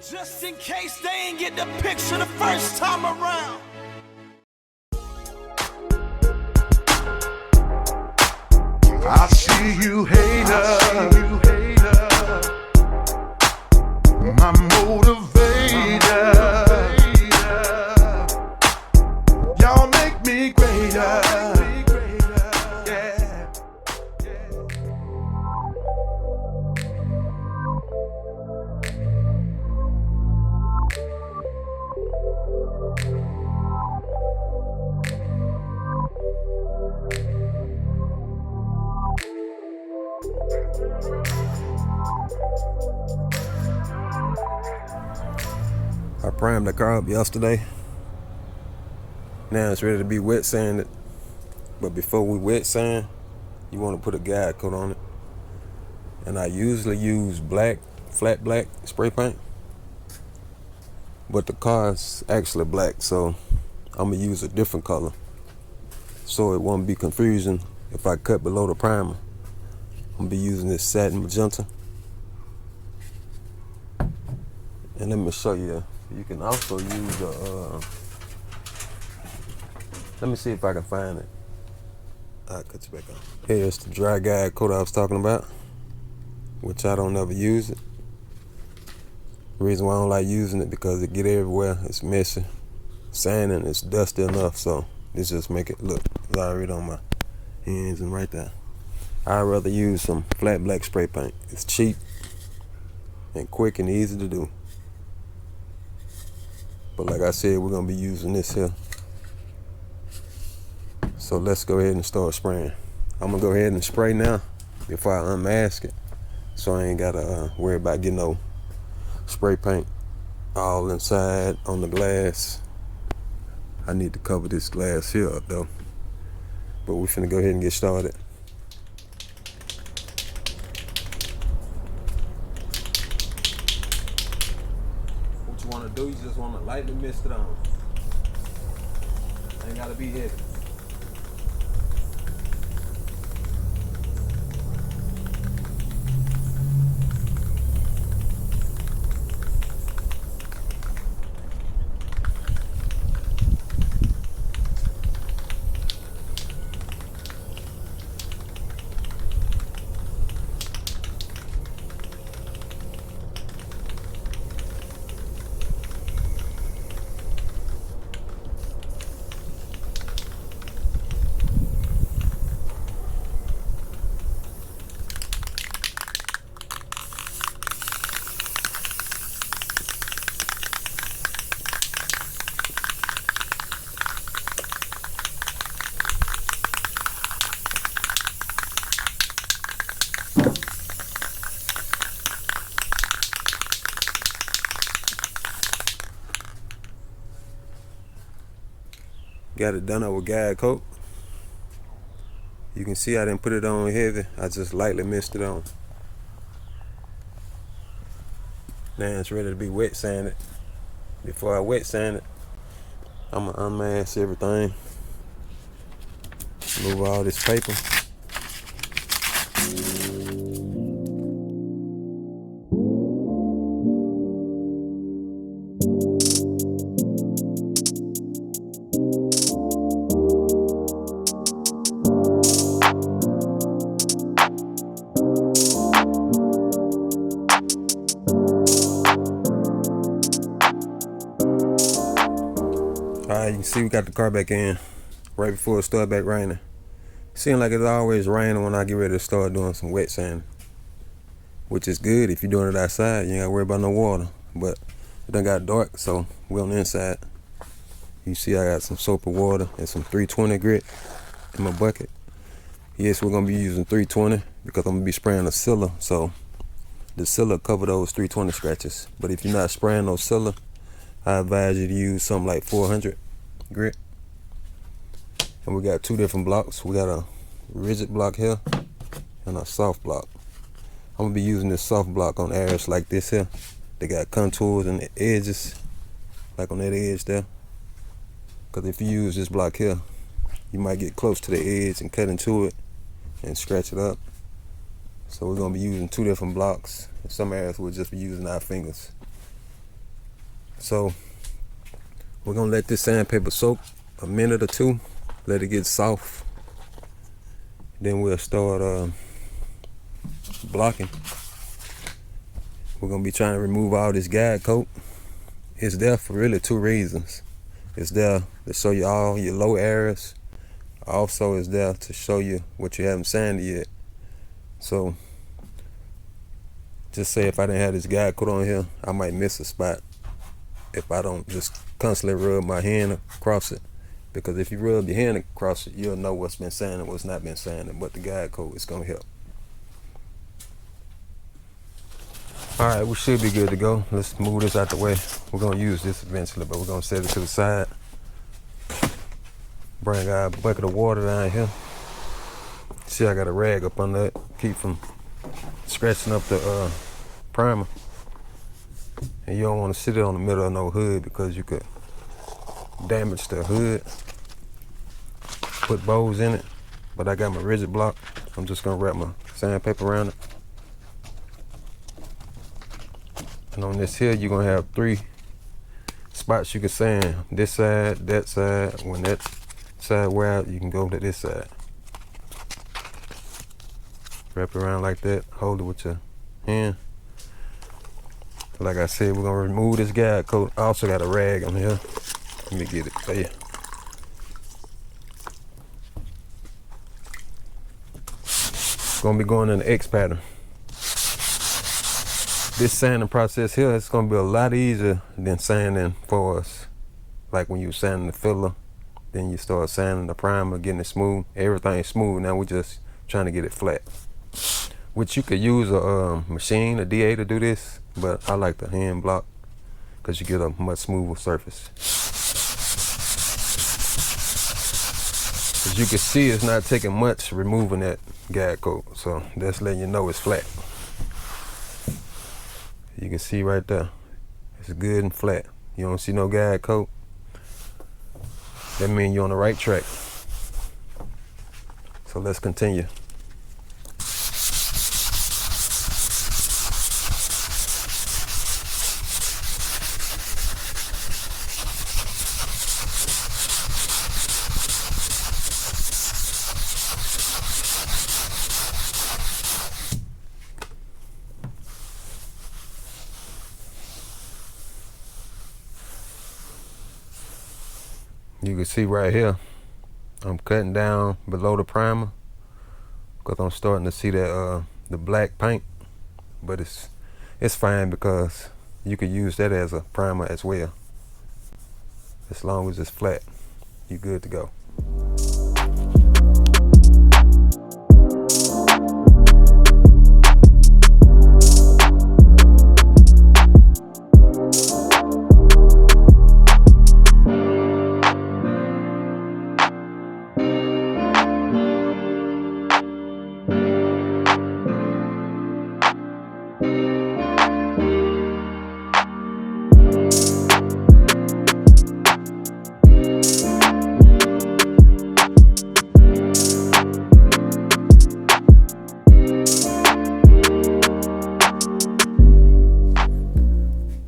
Just in case they ain't get the picture the first time around. I see you, hater. My motivator. Y'all make me greater. Yeah. I primed the car up yesterday. Now it's ready to be wet sanded. But before we wet sand, you want to put a guide coat on it. And I usually use black, flat black spray paint. But the car is actually black, so I'm going to use a different color. So it won't be confusing if I cut below the primer. I'm going to be using this satin magenta. And let me show you. You can also use let me see if I can find it. I'll cut you back on. Here's the dry guide coat I was talking about, which I don't ever use it. The reason why I don't like using it because it get everywhere. It's messy. Sanding, it's dusty enough, so this just make it look. It's already on my hands and right there. I'd rather use some flat black spray paint. It's cheap and quick and easy to do. But like I said, we're gonna be using this here. So let's go ahead and start spraying. I'm gonna go ahead and spray now before I unmask it, so I ain't gotta worry about getting no spray paint all inside on the glass. I need to cover this glass here up though. But we're finna go ahead and get started. What you wanna do, you just wanna lightly mist it on. Ain't gotta be heavy. Got it done up with guide coat. You can see I didn't put it on heavy. I just lightly mist it on. Now it's ready to be wet sanded. Before I wet sand it, I'm gonna unmask everything. Move all this paper. Alright, you can see we got the car back in right before it started back raining. Seems like it's always raining when I get ready to start doing some wet sanding, which is good if you're doing it outside. You ain't gotta worry about no water. But it done got dark, so we're on the inside. You see I got some soap and water and some 320 grit in my bucket. Yes, we're gonna be using 320 because I'm gonna be spraying a sealer, so the sealer cover those 320 scratches. But if you're not spraying no sealer, I advise you to use something like 400 grit. And we got two different blocks. We got a rigid block here and a soft block. I'm gonna be using this soft block on areas like this here. They got contours and the edges, like on that edge there. Cause if you use this block here, you might get close to the edge and cut into it and scratch it up. So we're gonna be using two different blocks. In some areas we'll just be using our fingers. So we're gonna let this sandpaper soak a minute or two, let it get soft. Then we'll start blocking. We're gonna be trying to remove all this guide coat. It's there for really two reasons. It's there to show you all your low areas. Also, it's there to show you what you haven't sanded yet. So, just say if I didn't have this guide coat on here, I might miss a spot if I don't just constantly rub my hand across it. Because if you rub your hand across it, you'll know what's been sanded, what's not been sanded. But the guide coat is gonna help. All right, we should be good to go. Let's move this out the way. We're gonna use this eventually, but we're gonna set it to the side. Bring our bucket of water down here. See, I got a rag up under it, keep from scratching up the primer. And you don't want to sit it on the middle of no hood because you could damage the hood. Put bows in it, but I got my rigid block. I'm just gonna wrap my sandpaper around it. And on this here, you're gonna have 3 spots you can sand. This side, that side. When that side wear out, you can go to this side. Wrap it around like that. Hold it with your hand. Like I said, we're gonna remove this guide coat. I also got a rag on here. Let me get it for you. Gonna be going in the X pattern. This sanding process here is gonna be a lot easier than sanding for us. Like when you sanding the filler, then you start sanding the primer, getting it smooth. Everything's smooth. Now we're just trying to get it flat. Which you could use a machine, a DA to do this, but I like the hand block because you get a much smoother surface. As you can see, it's not taking much removing that guide coat, so that's letting you know it's flat. You can see right there, it's good and flat. You don't see no guide coat, that means you're on the right track. So let's continue. You can see right here, I'm cutting down below the primer because I'm starting to see that the black paint, but it's fine because you could use that as a primer as well. As long as it's flat, you're good to go.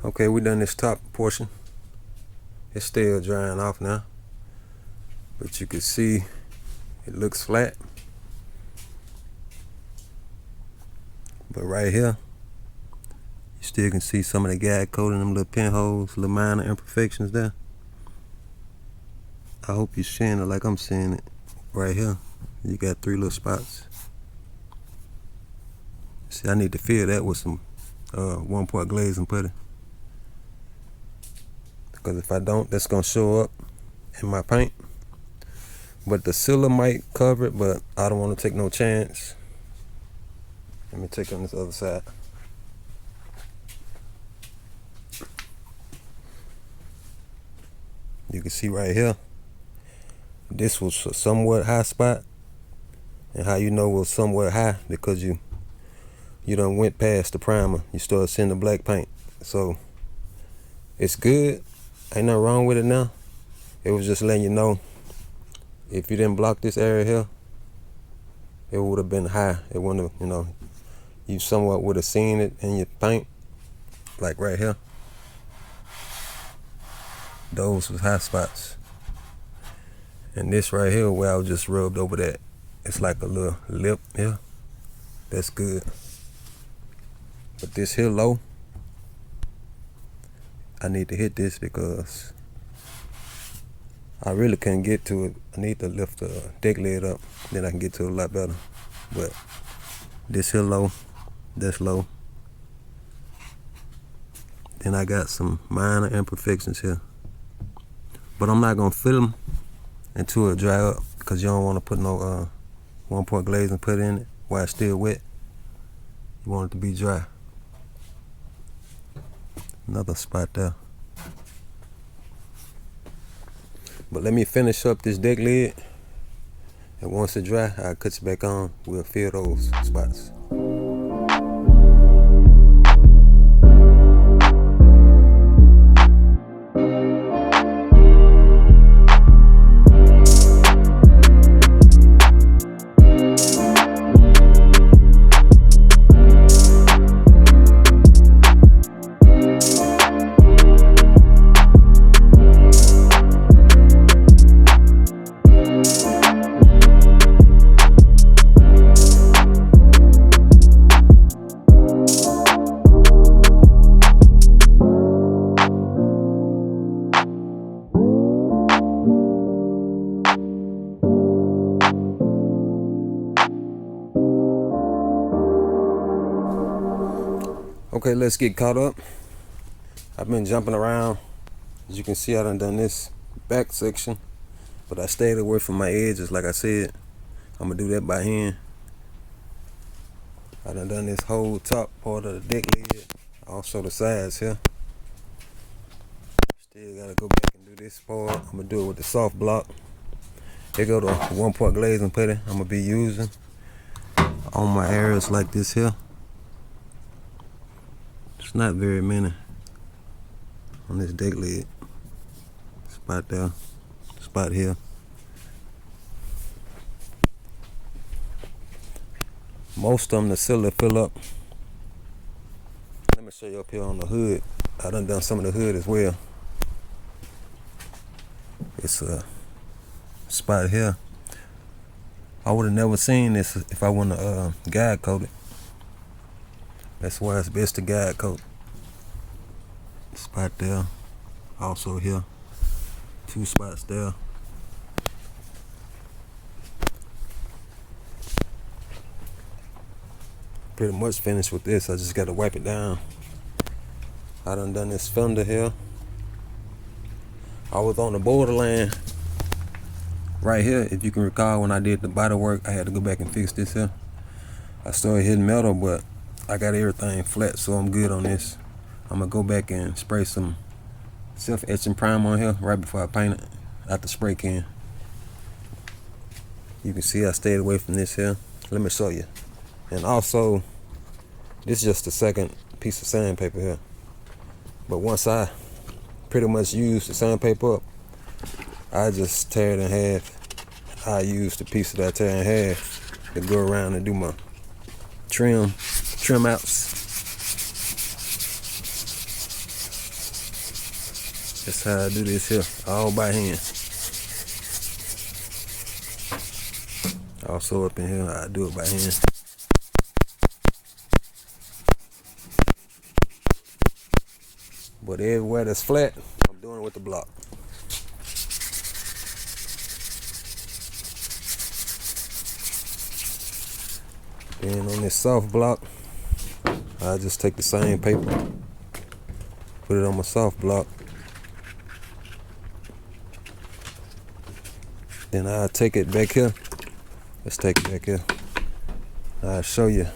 Okay, we done this top portion. It's still drying off now, but you can see it looks flat. But right here, you still can see some of the guide coat in them little pinholes, little minor imperfections there. I hope you're seeing it like I'm seeing it. Right here, you got 3 little spots. See, I need to fill that with some 1-part glaze and putty. Because if I don't, that's gonna show up in my paint. But the sealer might cover it, but I don't want to take no chance. Let me take it on this other side. You can see right here, this was a somewhat high spot. And how you know it was somewhat high, because you done went past the primer. You started seeing the black paint. So it's good. Ain't nothing wrong with it now. It was just letting you know, if you didn't block this area here, it would have been high. It wouldn't have, you somewhat would have seen it in your paint, like right here. those was hot spots. And this right here where I was just rubbed over that, it's like a little lip here. That's good. But this here low, I need to hit this because I really can't get to it. I need to lift the deck lid up, then I can get to it a lot better. But this here low, that's low. Then I got some minor imperfections here. But I'm not gonna fill them until it dry up because you don't want to put no 1-point glaze and put in it while it's still wet. You want it to be dry. Another spot there. But let me finish up this deck lid, and once it's dry, I'll cut it back on. We'll fill those spots. Okay, let's get caught up. I've been jumping around. As you can see, I done this back section, but I stayed away from my edges like I said. I'm gonna do that by hand. I done this whole top part of the deck lid, also the sides here. Still gotta go back and do this part. I'm gonna do it with the soft block. Here go the 1-point glaze and putty I'm gonna be using on my areas like this here. It's not very many on this deck lid. Spot there, spot here. Most of them the cylinder fill up. Let me show you up here on the hood. I done some of the hood as well. It's a spot here. I would have never seen this if I wouldn't guide coat it. That's why it's best to guide coat. Spot there, also here, 2 spots there. Pretty much finished with this. I just got to wipe it down. I done this fender here. I was on the borderline right here. If you can recall, when I did the body work, I had to go back and fix this here. I started hitting metal, but I got everything flat, so I'm good on this. I'm gonna go back and spray some self-etching prime on here right before I paint it out the spray can. You can see I stayed away from this here. Let me show you. And also, this is just the second piece of sandpaper here. But once I pretty much use the sandpaper up, I just tear it in half. I use the piece that I tear in half to go around and do my trim outs. That's how I do this here, all by hand. Also up in here, I do it by hand. But everywhere that's flat, I'm doing it with the block. Then on this soft block, I just take the same paper, put it on my soft block. Then I'll take it back here. Let's take it back here. I'll show you.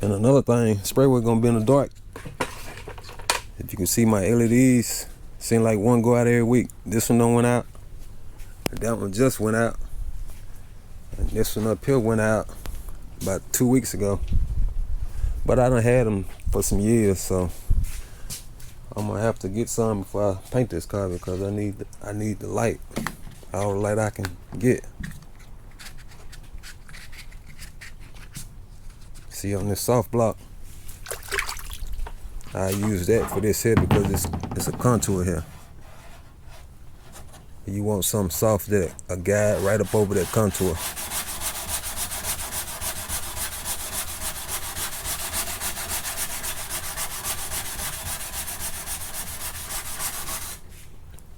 And another thing, SprayWay gonna be in the dark. If you can see my LEDs, seem like one go out every week. This one don't went out. That one just went out. And this one up here went out about 2 weeks ago. But I done had them for some years, so I'm gonna have to get some before I paint this car because I need the light, all the light I can get. See on this soft block, I use that for this here because it's a contour here. You want something soft that a guide right up over that contour.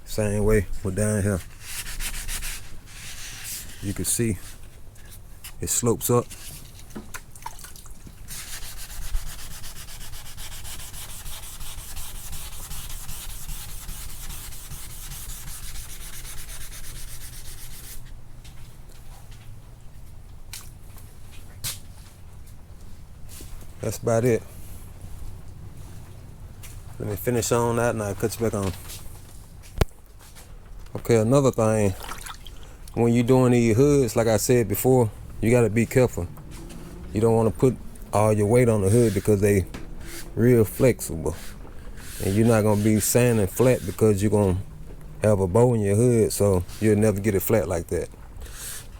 Same way with down here. You can see it slopes up. That's about it. Let me finish on that and I'll cut you back on. Okay, another thing, when you're doing these hoods, like I said before, you gotta be careful. You don't wanna put all your weight on the hood because they real flexible. And you're not gonna be sanding flat because you're gonna have a bow in your hood, so you'll never get it flat like that.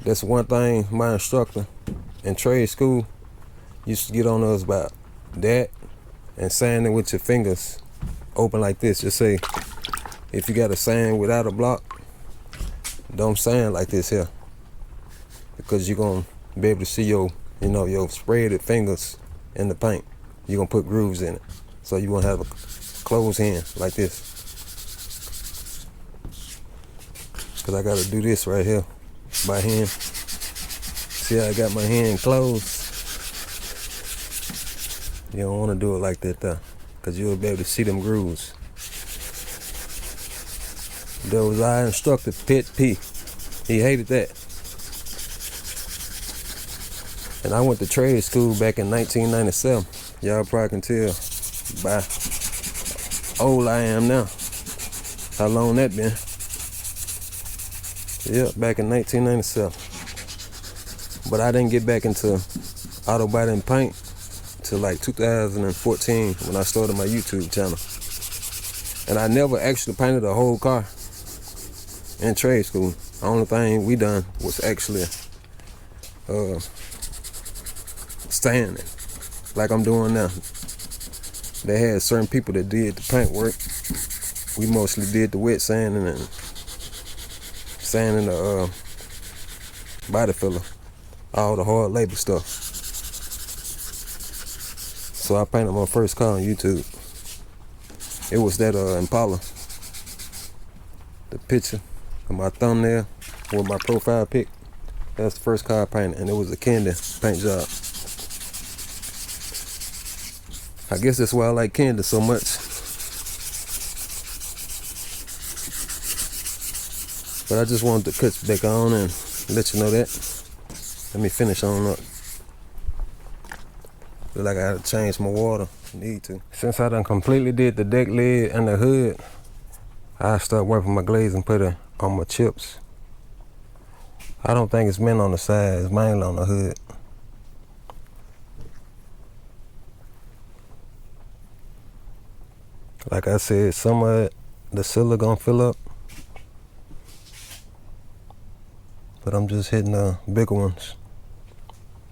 That's one thing my instructor in trade school used to get on us about that and sanding with your fingers open like this. Just say, if you got a sand without a block, don't sand like this here, because you're gonna be able to see your spreaded fingers in the paint. You're gonna put grooves in it, so you won't have a closed hand like this. Cause I gotta do this right here by hand. See how I got my hand closed? You don't want to do it like that though, because you'll be able to see them grooves. That was our instructor, Pet P. He hated that. And I went to trade school back in 1997. Y'all probably can tell by how old I am now. How long that been. Yep, back in 1997. But I didn't get back into auto body and paint till like 2014 when I started my YouTube channel. And I never actually painted a whole car in trade school. The only thing we done was actually sanding, like I'm doing now. They had certain people that did the paint work. We mostly did the wet sanding and sanding the body filler, all the hard labor stuff. So I painted my first car on YouTube. It was that Impala. The picture of my thumbnail with my profile pic. That's the first car I painted, and it was a candy paint job. I guess that's why I like candy so much. But I just wanted to cut back on and let you know that. Let me finish on up. Feel like I had to change my water. Need to. Since I done completely did the deck lid and the hood, I start working my glaze and put it on my chips. I don't think it's meant on the side, it's mainly on the hood. Like I said, some of it, the sealer gonna fill up. But I'm just hitting the bigger ones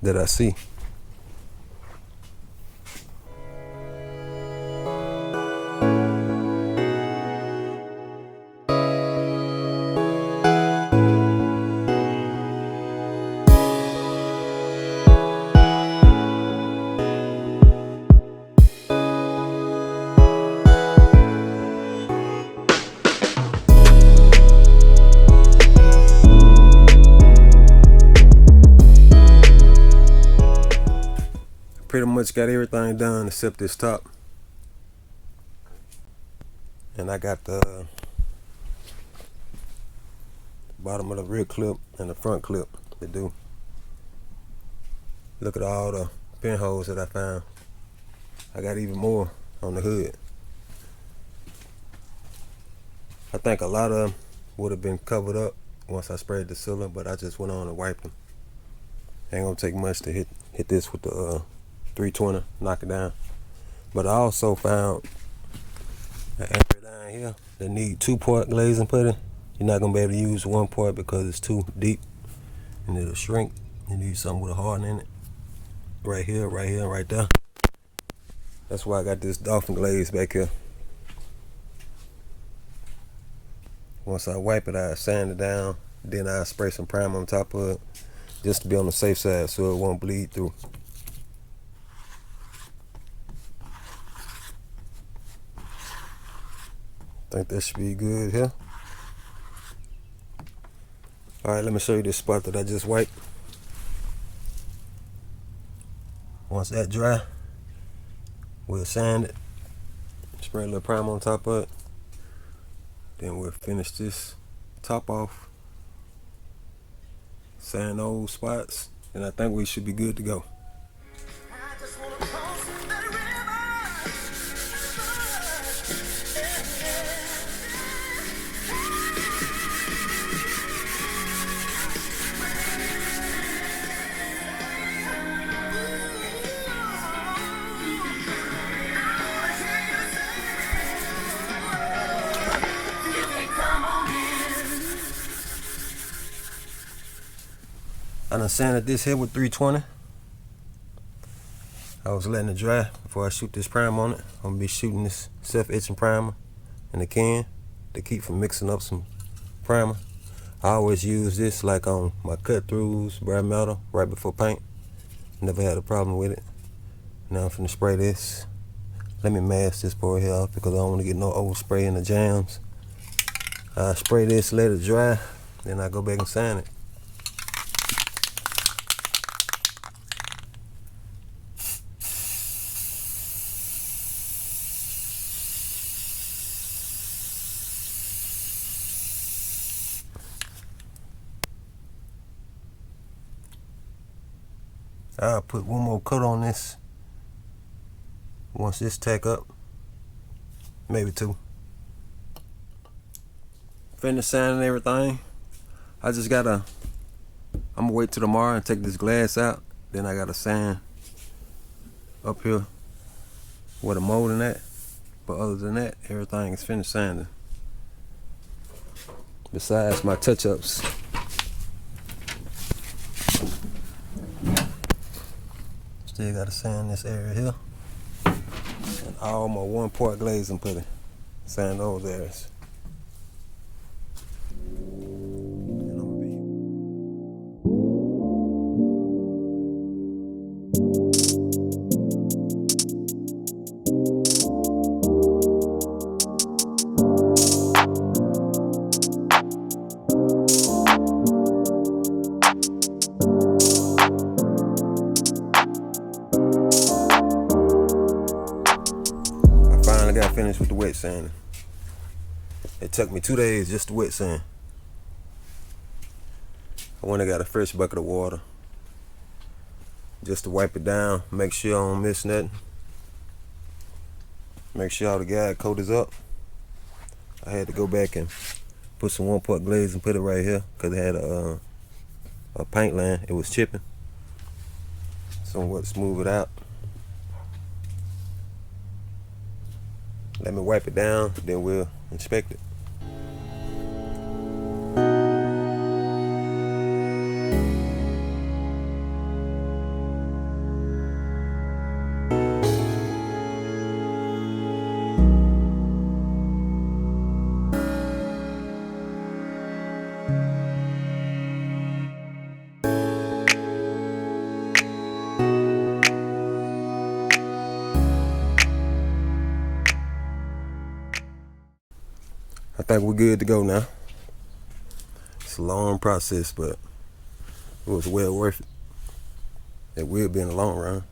that I see. Pretty much got everything done except this top. And I got the bottom of the rear clip and the front clip to do. Look at all the pinholes that I found. I got even more on the hood. I think a lot of them would have been covered up once I sprayed the sealer, but I just went on and wiped them. Ain't gonna take much to hit this with the 320, knock it down. But I also found an area down here that need 2-part glazing putting. You're not gonna be able to use 1 part because it's too deep and it'll shrink. You need something with a hardening in it. Right here, and right there. That's why I got this dolphin glaze back here. Once I wipe it, I sand it down, then I spray some primer on top of it, just to be on the safe side so it won't bleed through. Think that should be good here. Alright, let me show you this spot that I just wiped. Once that dry, we'll sand it, spray a little primer on top of it, then we'll finish this top off, sand those spots, and I think we should be good to go. I done sanded this here with 320. I was letting it dry before I shoot this primer on it. I'm gonna be shooting this self-etching primer in the can to keep from mixing up some primer. I always use this like on my cut throughs, bare metal, right before paint. Never had a problem with it. Now I'm finna spray this. Let me mask this part here off because I don't want to get no overspray in the jams. I spray this, let it dry, then I go back and sand it. I'll put one more coat on this once this tack up, maybe two. Finish sanding everything. I'm gonna wait till tomorrow and take this glass out. Then I gotta sand up here where the molding at. But other than that, everything is finished sanding. Besides my touch-ups. Still gotta sand this area here. And all my 1-part glaze I'm putting. Sand those areas. Got finished with the wet sanding. It took me 2 days just to wet sand. I went and got a fresh bucket of water just to wipe it down, make sure I don't miss nothing, make sure all the guide coat is up. I had to go back and put some 1-part glaze and put it right here because it had a paint line. It was chipping. Somewhat smooth it out. Let me wipe it down, then we'll inspect it. I think we're good to go now. It's a long process, but it was well worth it. It will be in the long run.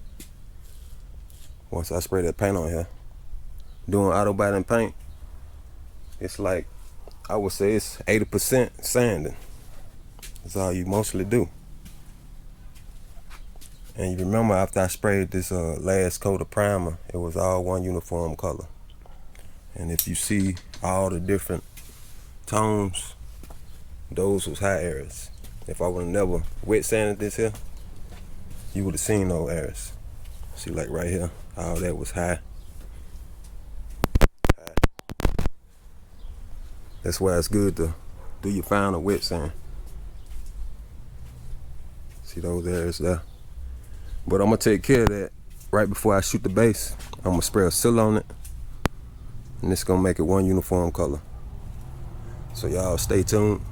Once I spray that paint on here. Doing auto body paint, it's like, I would say it's 80% sanding. That's all you mostly do. And you remember after I sprayed this last coat of primer, it was all one uniform color. And if you see all the different tones, those was high areas. If I would have never wet sanded this here, you would have seen those areas. See, like right here, all that was high. That's why it's good to do your final wet sand. See those areas there. But I'm gonna take care of that right before I shoot the base, I'm gonna spray a seal on it, and it's gonna make it one uniform color. So y'all stay tuned.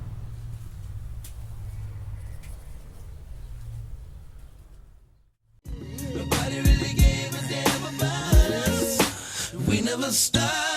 Nobody really gave a damn about us. We never stopped.